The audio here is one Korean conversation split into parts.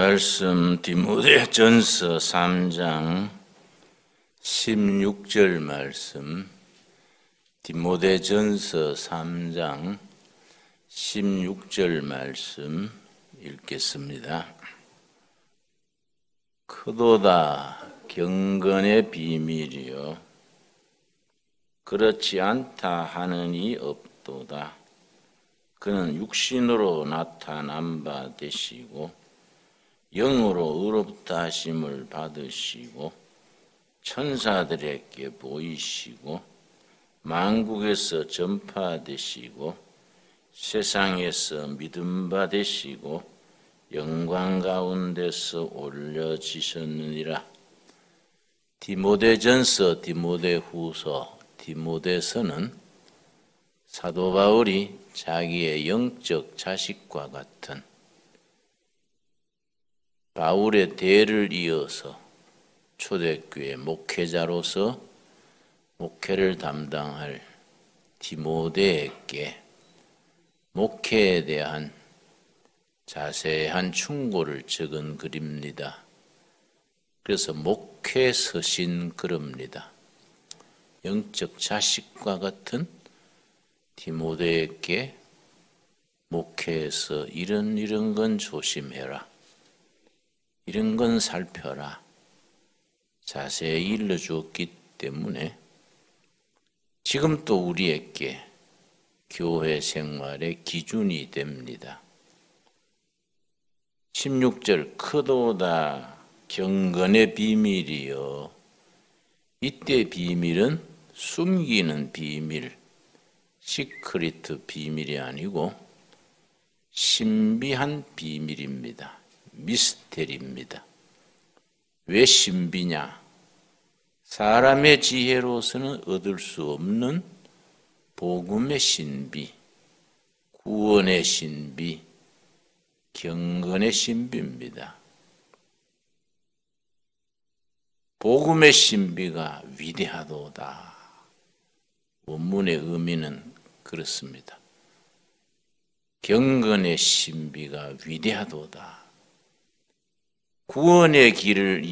말씀 디모데전서 3장 16절 말씀, 디모데전서 3장 16절 말씀 읽겠습니다. 크도다 경건의 비밀이요 그렇지 않다 하는 이 없도다. 그는 육신으로 나타난 바 되시고 영으로 의롭다 하심을 받으시고 천사들에게 보이시고 만국에서 전파되시고 세상에서 믿음 받으시고 영광 가운데서 올려지셨느니라. 디모데전서, 디모데후서, 디모데서는 사도 바울이 자기의 영적 자식과 같은 바울의 대를 이어서 초대교회 목회자로서 목회를 담당할 디모데에게 목회에 대한 자세한 충고를 적은 글입니다. 그래서 목회 서신 글입니다. 영적 자식과 같은 디모데에게 목회에서 이런 건 조심해라, 이런 건 살펴라, 자세히 일러주었기 때문에 지금 또 우리에게 교회 생활의 기준이 됩니다. 16절 크도다 경건의 비밀이요. 이때 비밀은 숨기는 비밀, 시크릿 비밀이 아니고 신비한 비밀입니다. 미스테리입니다. 왜 신비냐? 사람의 지혜로서는 얻을 수 없는 복음의 신비, 구원의 신비, 경건의 신비입니다. 복음의 신비가 위대하도다. 원문의 의미는 그렇습니다. 경건의 신비가 위대하도다. 구원의 길을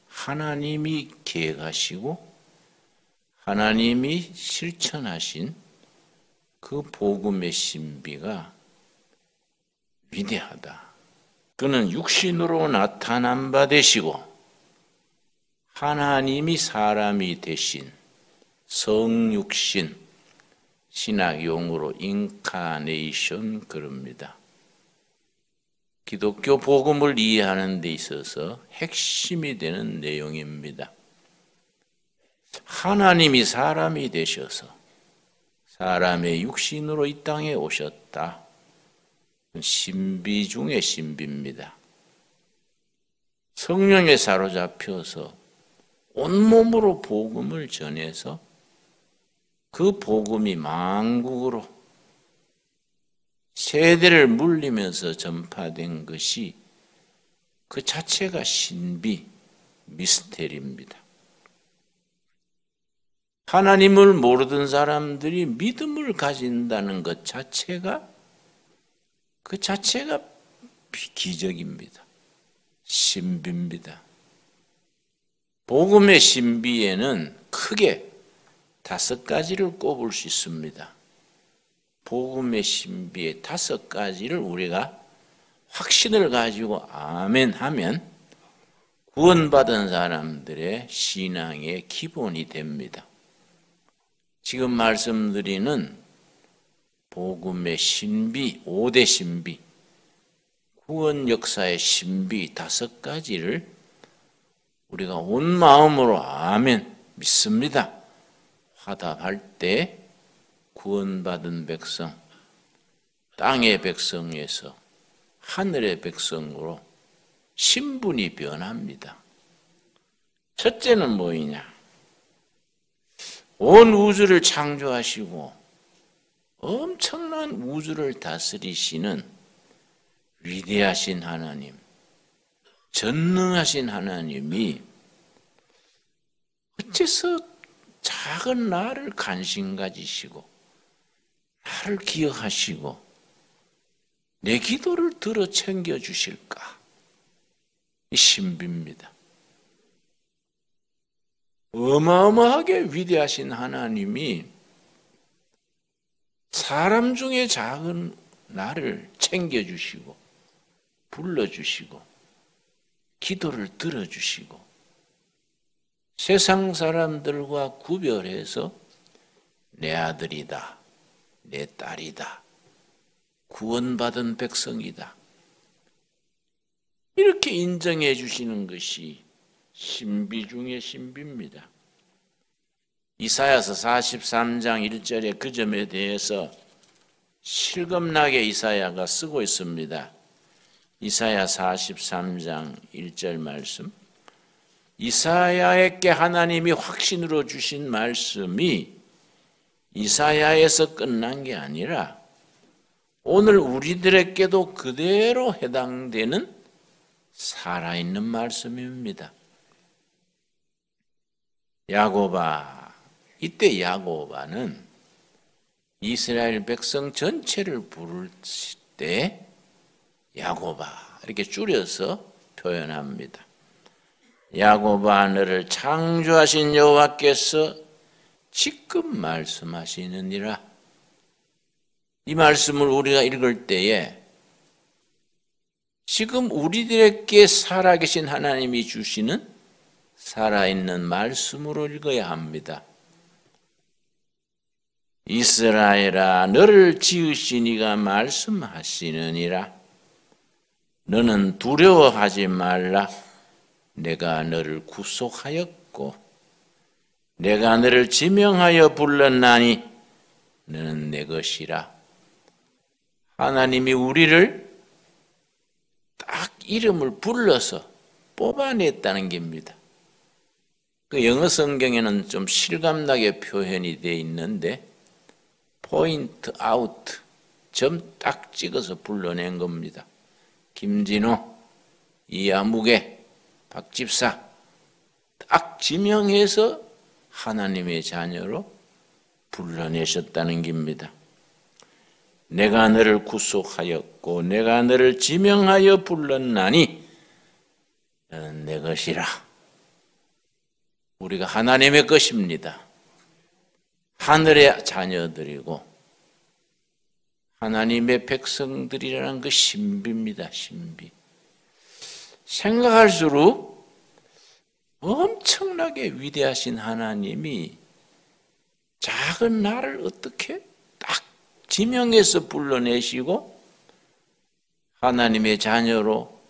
하나님이 계획하시고 하나님이 실천하신 그 복음의 신비가 위대하다. 그는 육신으로 나타난 바 되시고 하나님이 사람이 되신 성육신, 신학 용어로 인카네이션 그럽니다. 기독교 복음을 이해하는 데 있어서 핵심이 되는 내용입니다. 하나님이 사람이 되셔서 사람의 육신으로 이 땅에 오셨다. 신비 중의 신비입니다. 성령에 사로잡혀서 온몸으로 복음을 전해서 그 복음이 만국으로 세대를 물리면서 전파된 것이 그 자체가 신비, 미스테리입니다. 하나님을 모르던 사람들이 믿음을 가진다는 것 자체가 그 자체가 기적입니다. 신비입니다. 복음의 신비에는 크게 5가지를 꼽을 수 있습니다. 복음의 신비의 5가지를 우리가 확신을 가지고 아멘 하면 구원받은 사람들의 신앙의 기본이 됩니다. 지금 말씀드리는 복음의 신비, 5대 신비, 구원 역사의 신비 5가지를 우리가 온 마음으로 아멘 믿습니다 화답할 때 구원받은 백성, 땅의 백성에서 하늘의 백성으로 신분이 변합니다. 첫째는 뭐이냐? 온 우주를 창조하시고 엄청난 우주를 다스리시는 위대하신 하나님, 전능하신 하나님이 어째서 작은 나를 관심 가지시고 나를 기억하시고 내 기도를 들어 챙겨주실까? 이 신비입니다. 어마어마하게 위대하신 하나님이 사람 중에 작은 나를 챙겨주시고 불러주시고 기도를 들어주시고 세상 사람들과 구별해서 내 아들이다, 내 딸이다, 구원받은 백성이다, 이렇게 인정해 주시는 것이 신비 중의 신비입니다. 이사야서 43장 1절에 그 점에 대해서 실검나게 이사야가 쓰고 있습니다. 이사야 43장 1절 말씀. 이사야에게 하나님이 확신으로 주신 말씀이 이사야에서 끝난 게 아니라 오늘 우리들에게도 그대로 해당되는 살아있는 말씀입니다. 야고바, 이때 야고바는 이스라엘 백성 전체를 부를 때 야고바 이렇게 줄여서 표현합니다. 야고바, 너를 창조하신 여호와께서 지금 말씀하시느니라. 이 말씀을 우리가 읽을 때에 지금 우리들에게 살아계신 하나님이 주시는 살아있는 말씀으로 읽어야 합니다. 이스라엘아, 너를 지으신 이가 말씀하시느니라. 너는 두려워하지 말라. 내가 너를 구속하였고 내가 너를 지명하여 불렀나니 너는 내 것이라. 하나님이 우리를 딱 이름을 불러서 뽑아냈다는 겁니다. 그 영어 성경에는 좀 실감나게 표현이 되어 있는데 포인트 아웃, 점 딱 찍어서 불러낸 겁니다. 김진호, 이아무개, 박집사 딱 지명해서 하나님의 자녀로 불러내셨다는 겁니다. 내가 너를 구속하였고 내가 너를 지명하여 불렀나니 너는 내 것이라. 우리가 하나님의 것입니다. 하늘의 자녀들이고 하나님의 백성들이라는 그 신비입니다. 신비. 생각할수록 엄청나게 위대하신 하나님이 작은 나를 어떻게 딱 지명해서 불러내시고 하나님의 자녀로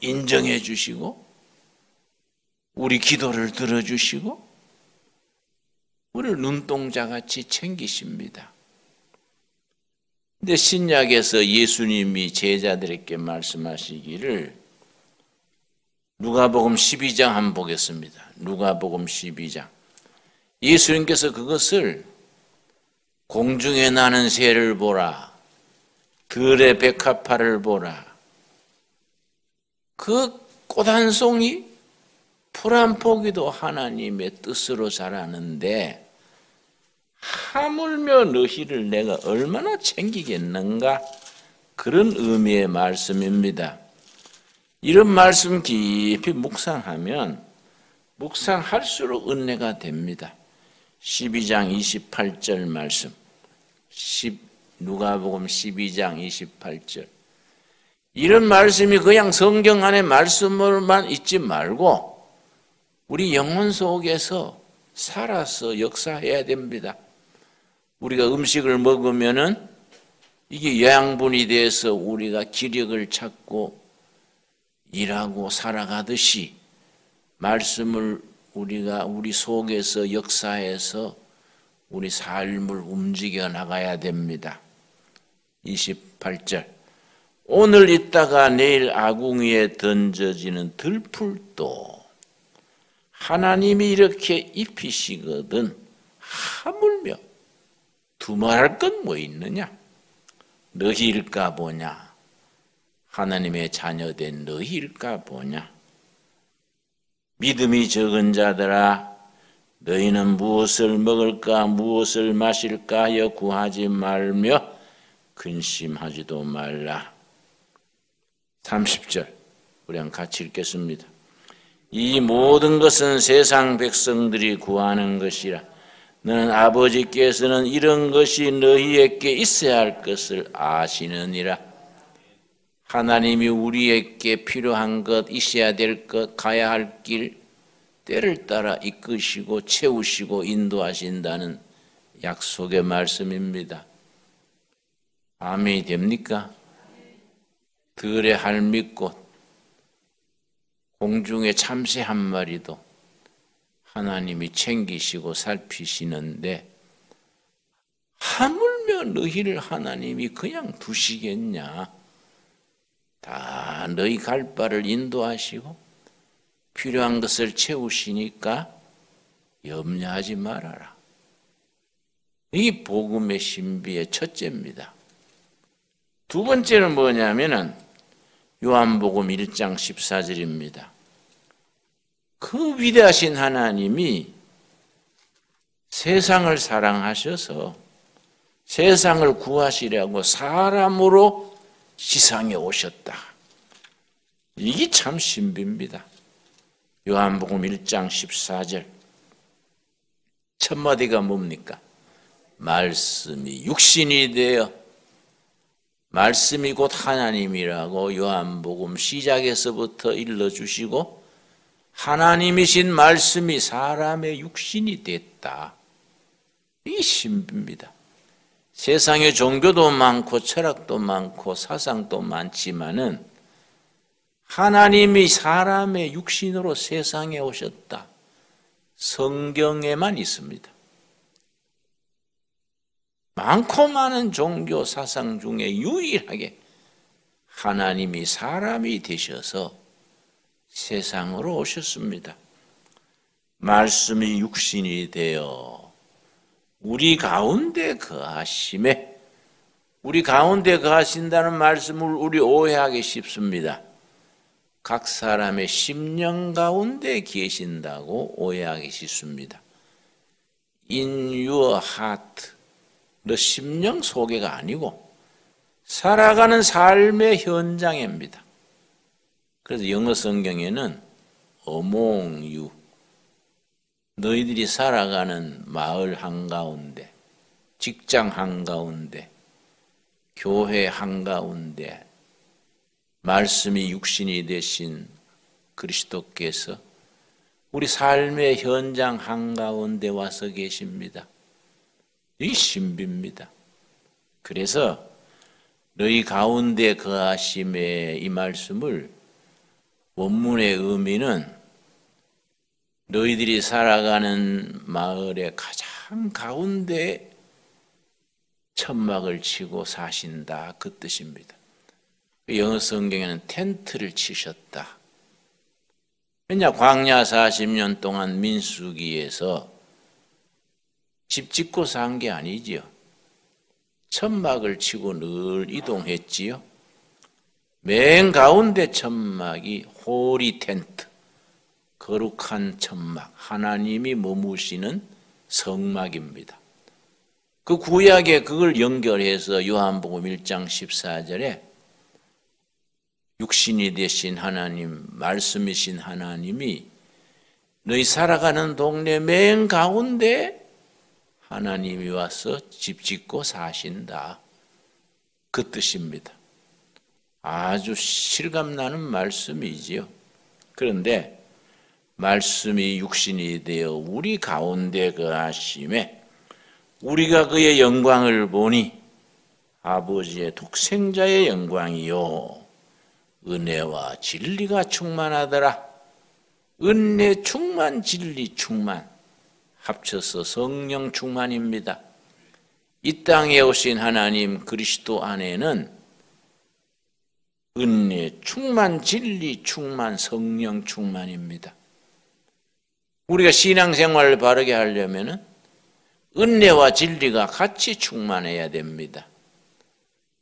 인정해 주시고 우리 기도를 들어주시고 우리를 눈동자같이 챙기십니다. 근데 신약에서 예수님이 제자들에게 말씀하시기를 누가복음 12장 한번 보겠습니다. 누가복음 12장. 예수님께서 그것을 공중에 나는 새를 보라, 들의 백합화를 보라, 그 꽃 한 송이, 풀 한 포기도 하나님의 뜻으로 자라는데 하물며 너희를 내가 얼마나 챙기겠는가, 그런 의미의 말씀입니다. 이런 말씀 깊이 묵상하면 묵상할수록 은혜가 됩니다. 12장 28절 말씀, 누가복음 12장 28절. 이런 말씀이 그냥 성경 안의 말씀으로만 있지 말고 우리 영혼 속에서 살아서 역사해야 됩니다. 우리가 음식을 먹으면은 이게 영양분이 돼서 우리가 기력을 찾고 일하고 살아가듯이 말씀을 우리가 우리 속에서 역사해서 우리 삶을 움직여 나가야 됩니다. 28절. 오늘 있다가 내일 아궁이에 던져지는 들풀도 하나님이 이렇게 입히시거든 하물며 두말할 건 뭐 있느냐? 너희일까 보냐? 하나님의 자녀된 너희일까 보냐? 믿음이 적은 자들아, 너희는 무엇을 먹을까 무엇을 마실까 하여 구하지 말며 근심하지도 말라. 30절. 우리 한번 같이 읽겠습니다. 이 모든 것은 세상 백성들이 구하는 것이라. 너는 아버지께서는 이런 것이 너희에게 있어야 할 것을 아시느니라. 하나님이 우리에게 필요한 것, 있어야 될 것, 가야 할 길, 때를 따라 이끄시고 채우시고 인도하신다는 약속의 말씀입니다. 아멘이 됩니까? 들의 할미꽃, 공중의 참새 한 마리도 하나님이 챙기시고 살피시는데 하물며 너희를 하나님이 그냥 두시겠냐? 다 너희 갈 바를 인도하시고 필요한 것을 채우시니까 염려하지 말아라. 이 복음의 신비의 첫째입니다. 두 번째는 뭐냐면은 요한복음 1장 14절입니다. 그 위대하신 하나님이 세상을 사랑하셔서 세상을 구하시려고 사람으로 지상에 오셨다. 이게 참 신비입니다. 요한복음 1장 14절 첫 마디가 뭡니까? 말씀이 육신이 되어, 말씀이 곧 하나님이라고 요한복음 시작에서부터 일러주시고 하나님이신 말씀이 사람의 육신이 됐다. 이 신비입니다. 세상에 종교도 많고 철학도 많고 사상도 많지만은 하나님이 사람의 육신으로 세상에 오셨다. 성경에만 있습니다. 많고 많은 종교 사상 중에 유일하게 하나님이 사람이 되셔서 세상으로 오셨습니다. 말씀이 육신이 되어 우리 가운데 거하심에, 우리 가운데 거하신다는 말씀을 우리 오해하기 쉽습니다. 각 사람의 심령 가운데 계신다고 오해하기 쉽습니다. In your heart, 너 심령 속에가 아니고 살아가는 삶의 현장입니다. 그래서 영어 성경에는 among you, 너희들이 살아가는 마을 한가운데, 직장 한가운데, 교회 한가운데 말씀이 육신이 되신 그리스도께서 우리 삶의 현장 한가운데 와서 계십니다. 이 신비입니다. 그래서 너희 가운데 거하심의 이 말씀을 원문의 의미는 너희들이 살아가는 마을의 가장 가운데 천막을 치고 사신다, 그 뜻입니다. 영어 성경에는 텐트를 치셨다. 왜냐, 광야 40년 동안 민수기에서 집 짓고 산 게 아니지요. 천막을 치고 늘 이동했지요. 맨 가운데 천막이 호리 텐트, 거룩한 천막, 하나님이 머무시는 성막입니다. 그 구약에 그걸 연결해서 요한복음 1장 14절에 육신이 되신 하나님, 말씀이신 하나님이 너희 살아가는 동네 맨 가운데 하나님이 와서 집 짓고 사신다, 그 뜻입니다. 아주 실감나는 말씀이지요. 그런데 말씀이 육신이 되어 우리 가운데 거하심에 우리가 그의 영광을 보니 아버지의 독생자의 영광이요 은혜와 진리가 충만하더라. 은혜 충만, 진리 충만, 합쳐서 성령 충만입니다. 이 땅에 오신 하나님 그리스도 안에는 은혜 충만, 진리 충만, 성령 충만입니다. 우리가 신앙생활을 바르게 하려면 은혜와 진리가 같이 충만해야 됩니다.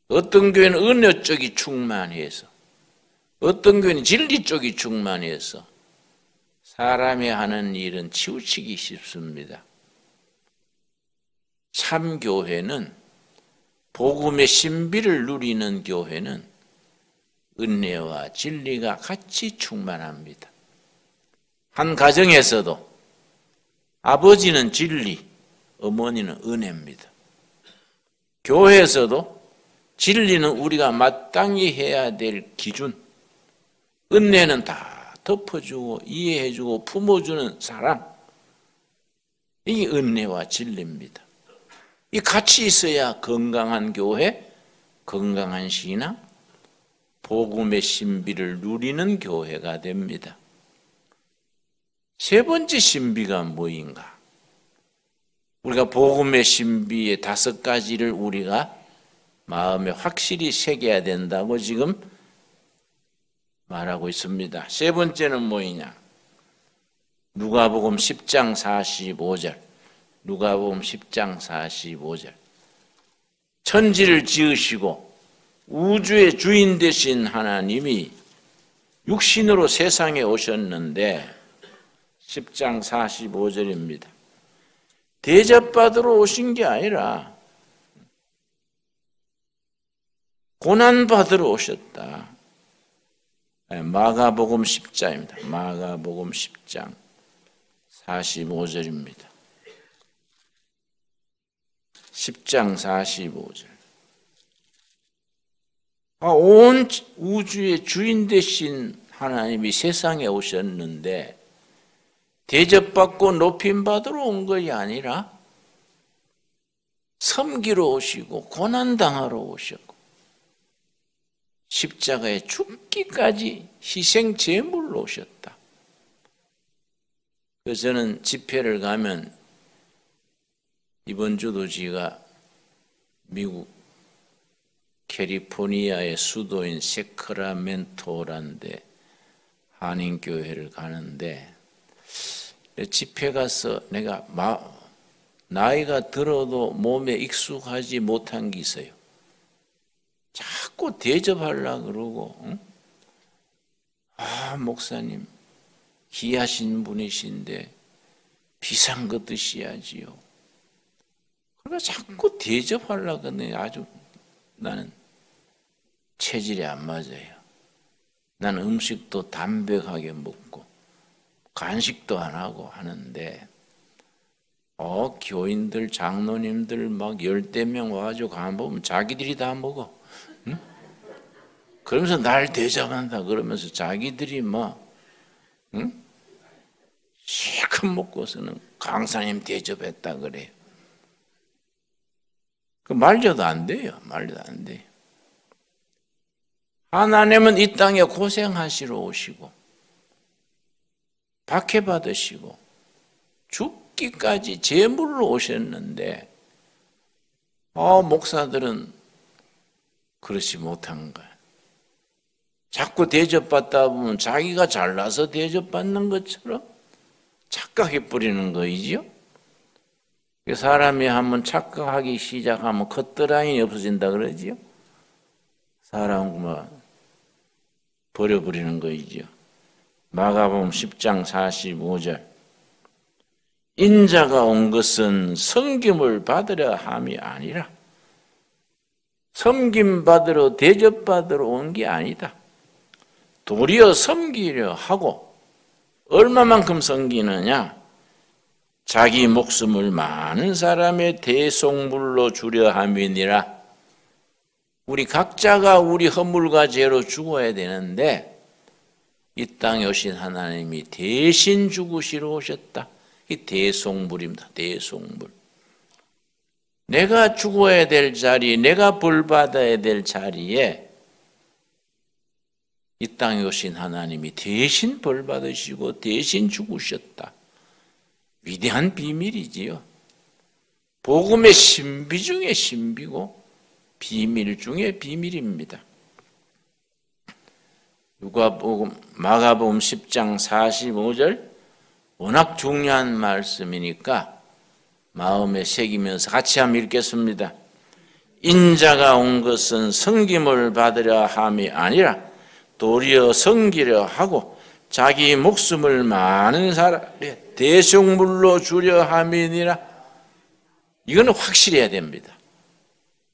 어떤 교회는 은혜 쪽이 충만해서, 어떤 교회는 진리 쪽이 충만해서 사람이 하는 일은 치우치기 쉽습니다. 참 교회는, 복음의 신비를 누리는 교회는 은혜와 진리가 같이 충만합니다. 한 가정에서도 아버지는 진리, 어머니는 은혜입니다. 교회에서도 진리는 우리가 마땅히 해야 될 기준, 은혜는 다 덮어주고 이해해주고 품어주는 사람, 이게 은혜와 진리입니다. 이 같이 있어야 건강한 교회, 건강한 신앙, 복음의 신비를 누리는 교회가 됩니다. 세 번째 신비가 뭐인가? 우리가 복음의 신비의 5가지를 우리가 마음에 확실히 새겨야 된다고 지금 말하고 있습니다. 세 번째는 뭐이냐? 누가복음 10장 45절. 누가복음 10장 45절. 천지를 지으시고 우주의 주인 되신 하나님이 육신으로 세상에 오셨는데 10장 45절입니다. 대접받으러 오신 게 아니라 고난받으러 오셨다. 마가복음 10장입니다. 마가복음 10장 45절입니다. 10장 45절. 온 우주의 주인 되신 하나님이 세상에 오셨는데 대접받고 높임받으러 온 것이 아니라 섬기러 오시고 고난당하러 오셨고 십자가에 죽기까지 희생 제물로 오셨다. 그래서 저는 집회를 가면 이번 주도 제가 미국 캘리포니아의 수도인 세크라멘토라는 데 한인교회를 가는데 집회 가서 내가 나이가 들어도 몸에 익숙하지 못한 게 있어요. 자꾸 대접하려고 그러고, 응? 목사님 귀하신 분이신데 비상거 드셔야지요. 그러니까 자꾸 대접하려고 하는데 아주 나는 체질이 안 맞아요. 나는 음식도 담백하게 먹고 간식도 안 하고 하는데 교인들 장로님들 막 10명 와가지고 가보면 자기들이 다 먹어. 응? 그러면서 날 대접한다 그러면서 자기들이 응? 실컷 먹고서는 강사님 대접했다 그래요. 그 말려도 안 돼요. 말려도 안 돼요. 하나님은 이 땅에 고생하시러 오시고 박해받으시고 죽기까지 제물로 오셨는데 목사들은 그렇지 못한 거야. 자꾸 대접받다 보면 자기가 잘나서 대접받는 것처럼 착각해 버리는 거이지요. 사람이 한번 착각하기 시작하면 컷드라인이 없어진다 그러지요. 사람은 버려버리는 거이지요. 마가복음 10장 45절. 인자가 온 것은 섬김을 받으려 함이 아니라 섬김 받으러 대접받으러 온 게 아니다. 도리어 섬기려 하고 얼마만큼 섬기느냐? 자기 목숨을 많은 사람의 대속물로 주려 함이니라. 우리 각자가 우리 허물과 죄로 죽어야 되는데 이 땅에 오신 하나님이 대신 죽으시러 오셨다. 이 대속물입니다. 대속물. 내가 죽어야 될 자리, 내가 벌받아야 될 자리에 이 땅에 오신 하나님이 대신 벌받으시고 대신 죽으셨다. 위대한 비밀이지요. 복음의 신비 중에 신비고 비밀 중에 비밀입니다. 마가복음 10장 45절 워낙 중요한 말씀이니까 마음에 새기면서 같이 한번 읽겠습니다. 인자가 온 것은 섬김을 받으려 함이 아니라 도리어 섬기려 하고 자기 목숨을 많은 사람의 대속물로 주려 함이니라. 이거는 확실해야 됩니다.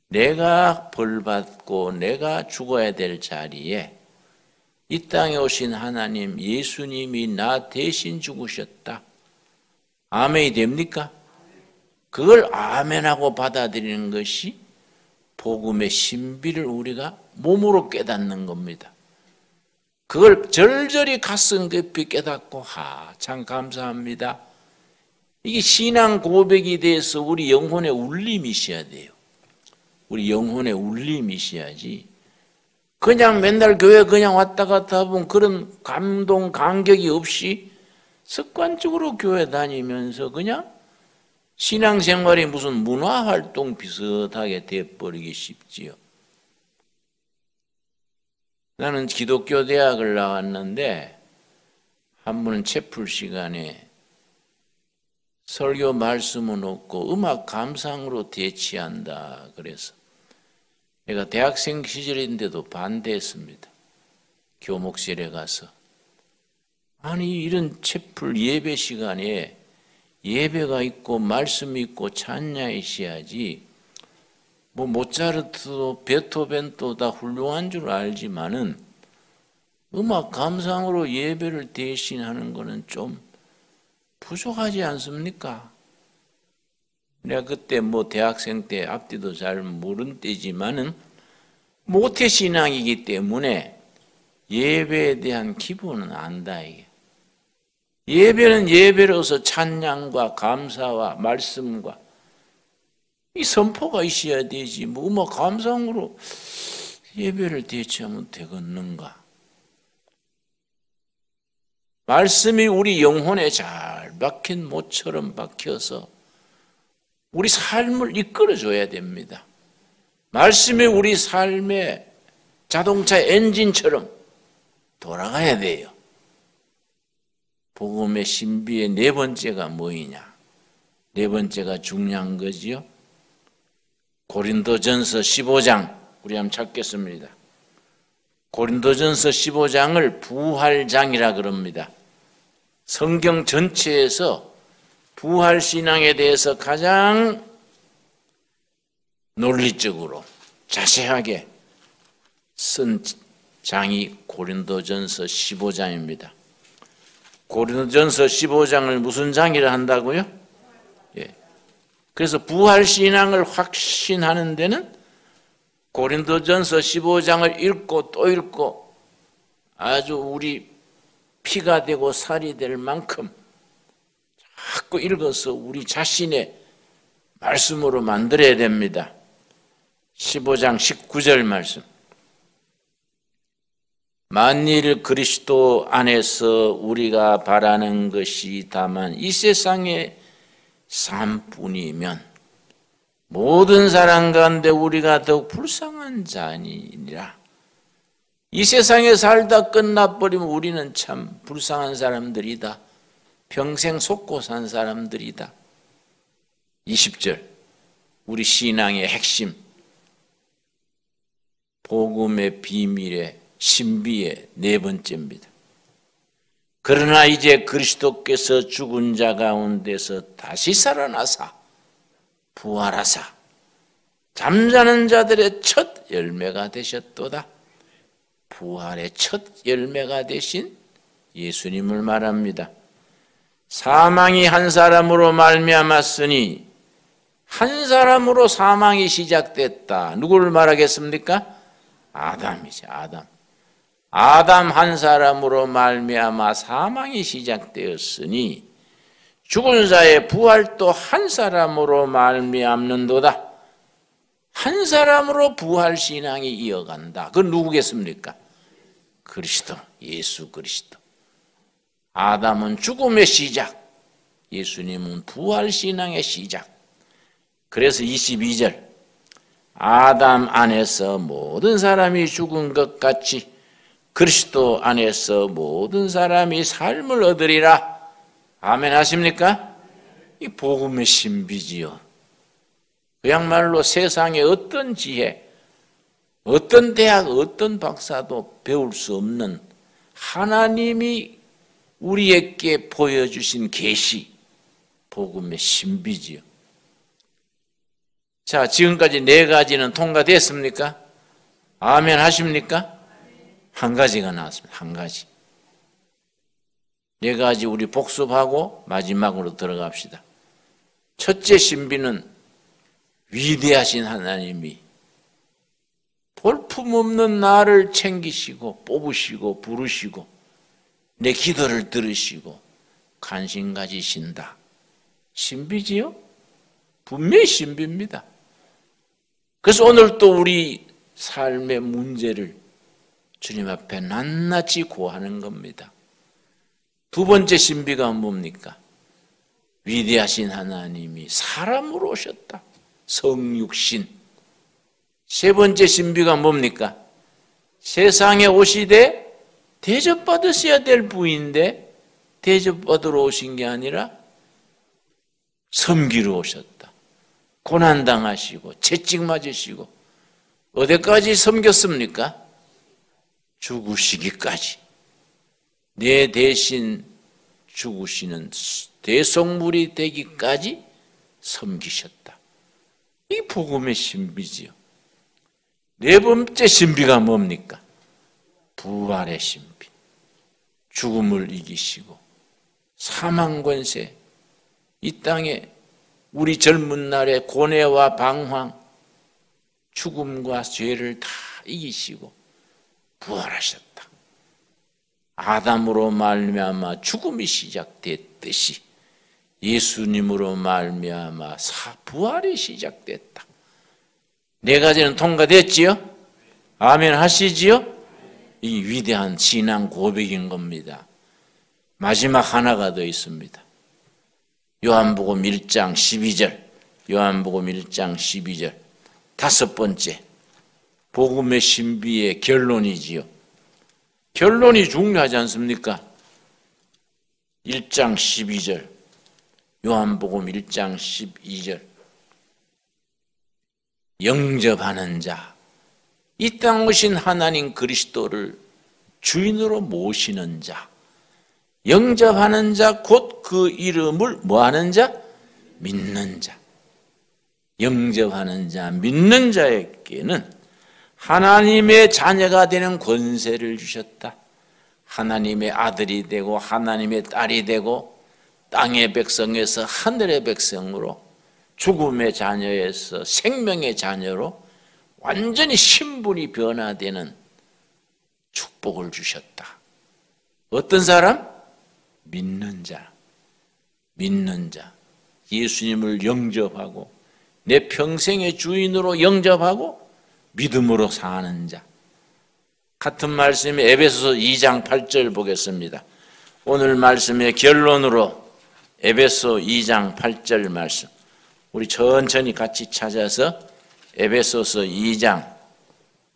내가 벌받고 내가 죽어야 될 자리에 이 땅에 오신 하나님 예수님이 나 대신 죽으셨다. 아멘이 됩니까? 그걸 아멘하고 받아들이는 것이 복음의 신비를 우리가 몸으로 깨닫는 겁니다. 그걸 절절히 가슴 깊이 깨닫고 참 감사합니다. 이게 신앙 고백이 돼서 우리 영혼의 울림이 있어야 돼요. 우리 영혼의 울림이 있어야지. 그냥 맨날 교회 그냥 왔다 갔다 하면 그런 감동, 감격이 없이 습관적으로 교회 다니면서 그냥 신앙생활이 무슨 문화활동 비슷하게 돼버리기 쉽지요. 나는 기독교 대학을 나왔는데 한 번은 채플 시간에 설교 말씀은 없고 음악 감상으로 대치한다 그래서 내가 대학생 시절인데도 반대했습니다. 교목실에 가서. 아니 이런 채플 예배 시간에 예배가 있고 말씀이 있고 찬양이 있어야지. 뭐 모차르트도 베토벤도 다 훌륭한 줄 알지만은 음악 감상으로 예배를 대신하는 거는 좀 부족하지 않습니까? 내가 그때 뭐 대학생 때 앞뒤도 잘 모른 때지만은 모태신앙이기 때문에 예배에 대한 기본은 안다 이게. 예배는 예배로서 찬양과 감사와 말씀과 이 선포가 있어야 되지. 뭐 음악 감상으로 예배를 대체하면 되겠는가? 말씀이 우리 영혼에 잘 박힌 못처럼 박혀서 우리 삶을 이끌어줘야 됩니다. 말씀이 우리 삶의 자동차 엔진처럼 돌아가야 돼요. 복음의 신비의 네 번째가 뭐이냐? 네 번째가 중요한 거지요. 고린도전서 15장 우리 한번 찾겠습니다. 고린도전서 15장을 부활장이라 그럽니다. 성경 전체에서 부활신앙에 대해서 가장 논리적으로 자세하게 쓴 장이 고린도전서 15장입니다. 고린도전서 15장을 무슨 장이라 한다고요? 예. 그래서 부활신앙을 확신하는 데는 고린도전서 15장을 읽고 또 읽고 아주 우리 피가 되고 살이 될 만큼 자꾸 읽어서 우리 자신의 말씀으로 만들어야 됩니다. 15장 19절 말씀. 만일 그리스도 안에서 우리가 바라는 것이 다만 이 세상의 삶뿐이면 모든 사람 가운데 우리가 더욱 불쌍한 자니라. 이 세상에 살다 끝나버리면 우리는 참 불쌍한 사람들이다. 평생 속고 산 사람들이다. 20절 우리 신앙의 핵심 복음의 비밀의 신비의 네 번째입니다. 그러나 이제 그리스도께서 죽은 자 가운데서 다시 살아나사 부활하사 잠자는 자들의 첫 열매가 되셨도다. 부활의 첫 열매가 되신 예수님을 말합니다. 사망이 한 사람으로 말미암았으니 한 사람으로 사망이 시작됐다. 누구를 말하겠습니까? 아담이죠. 아담 한 사람으로 말미암아 사망이 시작되었으니 죽은 자의 부활도 한 사람으로 말미암는도다. 한 사람으로 부활신앙이 이어간다. 그건 누구겠습니까? 그리스도, 예수 그리스도. 아담은 죽음의 시작, 예수님은 부활신앙의 시작. 그래서 22절 아담 안에서 모든 사람이 죽은 것 같이 그리스도 안에서 모든 사람이 삶을 얻으리라. 아멘 하십니까? 이 복음의 신비지요. 그야말로 세상의 어떤 지혜, 어떤 대학, 어떤 박사도 배울 수 없는 하나님이 우리에게 보여주신 계시, 복음의 신비지요. 자, 지금까지 네 가지는 통과됐습니까? 아멘 하십니까? 한 가지가 나왔습니다. 한 가지. 네 가지 우리 복습하고 마지막으로 들어갑시다. 첫째 신비는 위대하신 하나님이 볼품없는 나를 챙기시고 뽑으시고 부르시고 내 기도를 들으시고 관심 가지신다. 신비지요? 분명히 신비입니다. 그래서 오늘 또 우리 삶의 문제를 주님 앞에 낱낱이 고하는 겁니다. 두 번째 신비가 뭡니까? 위대하신 하나님이 사람으로 오셨다. 성육신. 세 번째 신비가 뭡니까? 세상에 오시되 대접받으셔야 될 부인데 대접받으러 오신 게 아니라 섬기러 오셨다. 고난당하시고 채찍 맞으시고 어디까지 섬겼습니까? 죽으시기까지. 내 대신 죽으시는 대속물이 되기까지 섬기셨다. 이 복음의 신비지요. 네 번째 신비가 뭡니까? 부활의 신비. 죽음을 이기시고 사망 권세, 이 땅에 우리 젊은 날의 고뇌와 방황, 죽음과 죄를 다 이기시고 부활하셨다. 아담으로 말미암아 죽음이 시작됐듯이 예수님으로 말미암아 부활이 시작됐다. 네 가지는 통과됐지요? 아멘 하시지요? 이 위대한 신앙 고백인 겁니다. 마지막 하나가 더 있습니다. 요한복음 1장 12절, 요한복음 1장 12절. 다섯 번째, 복음의 신비의 결론이지요. 결론이 중요하지 않습니까? 1장 12절, 요한복음 1장 12절. 영접하는 자, 이 땅 오신 하나님 그리스도를 주인으로 모시는 자, 영접하는 자, 곧 그 이름을 뭐하는 자? 믿는 자. 영접하는 자, 믿는 자에게는 하나님의 자녀가 되는 권세를 주셨다. 하나님의 아들이 되고 하나님의 딸이 되고 땅의 백성에서 하늘의 백성으로, 죽음의 자녀에서 생명의 자녀로 완전히 신분이 변화되는 축복을 주셨다. 어떤 사람? 믿는 자. 믿는 자. 예수님을 영접하고 내 평생의 주인으로 영접하고 믿음으로 사는 자. 같은 말씀이 에베소서 2장 8절 보겠습니다. 오늘 말씀의 결론으로 에베소 2장 8절 말씀. 우리 천천히 같이 찾아서 에베소서 2장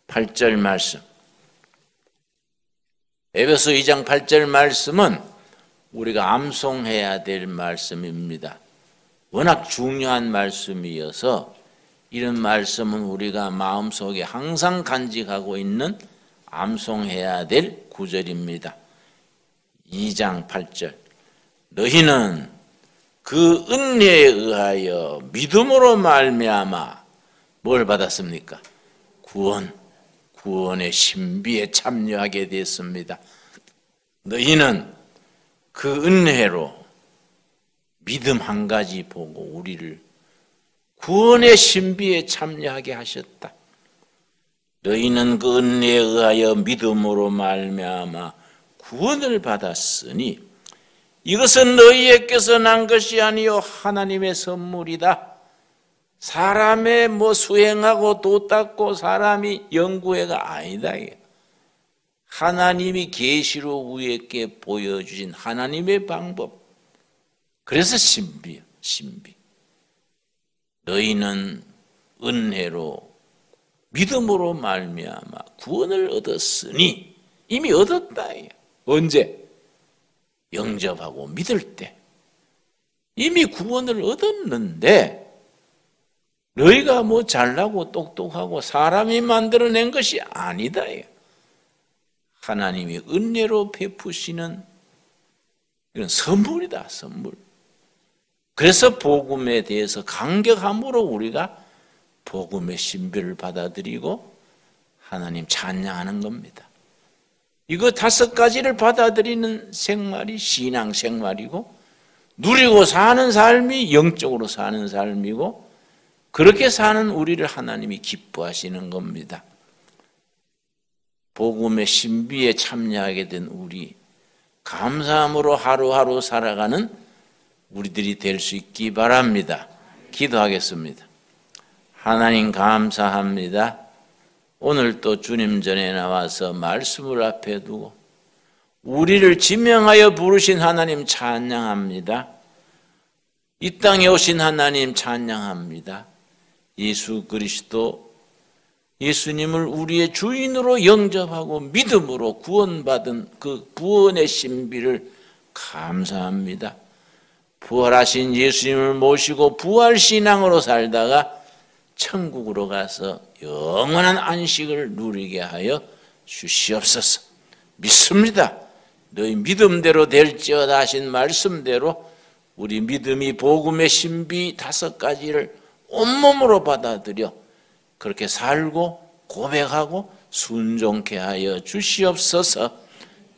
8절 말씀. 에베소 2장 8절 말씀은 우리가 암송해야 될 말씀입니다. 워낙 중요한 말씀이어서 이런 말씀은 우리가 마음속에 항상 간직하고 있는 암송해야 될 구절입니다. 2장 8절. 너희는 그 은혜에 의하여 믿음으로 말미암아 뭘 받았습니까? 구원의 신비에 참여하게 됐습니다. 너희는 그 은혜로 믿음 한 가지 보고 우리를 구원의 신비에 참여하게 하셨다. 너희는 그 은혜에 의하여 믿음으로 말미암아 구원을 받았으니 이것은 너희에게서 난 것이 아니요 하나님의 선물이다. 사람의 수행하고 도 닦고 사람이 연구해가 아니다. 하나님이 계시로 우리에게 보여주신 하나님의 방법. 그래서 신비야, 신비. 너희는 은혜로 믿음으로 말미암아 구원을 얻었으니 이미 얻었다. 언제? 영접하고 믿을 때 이미 구원을 얻었는데 너희가 잘나고 똑똑하고 사람이 만들어낸 것이 아니다. 하나님이 은혜로 베푸시는 이런 선물이다, 선물. 그래서 복음에 대해서 감격함으로 우리가 복음의 신비를 받아들이고 하나님 찬양하는 겁니다. 이거 5가지를 받아들이는 생활이 신앙생활이고, 누리고 사는 삶이 영적으로 사는 삶이고, 그렇게 사는 우리를 하나님이 기뻐하시는 겁니다. 복음의 신비에 참여하게 된 우리, 감사함으로 하루하루 살아가는 우리들이 될 수 있기 바랍니다. 기도하겠습니다. 하나님 감사합니다. 오늘 또 주님 전에 나와서 말씀을 앞에 두고 우리를 지명하여 부르신 하나님 찬양합니다. 이 땅에 오신 하나님 찬양합니다. 예수 그리스도, 예수님을 우리의 주인으로 영접하고 믿음으로 구원받은 그 구원의 신비를 감사합니다. 부활하신 예수님을 모시고 부활신앙으로 살다가 천국으로 가서 영원한 안식을 누리게 하여 주시옵소서. 믿습니다. 너희 믿음대로 될지어다 하신 말씀대로 우리 믿음이 복음의 신비 5가지를 온몸으로 받아들여 그렇게 살고 고백하고 순종케 하여 주시옵소서.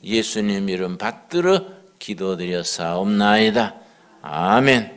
예수님 이름 받들어 기도드려 사옵나이다. 아멘.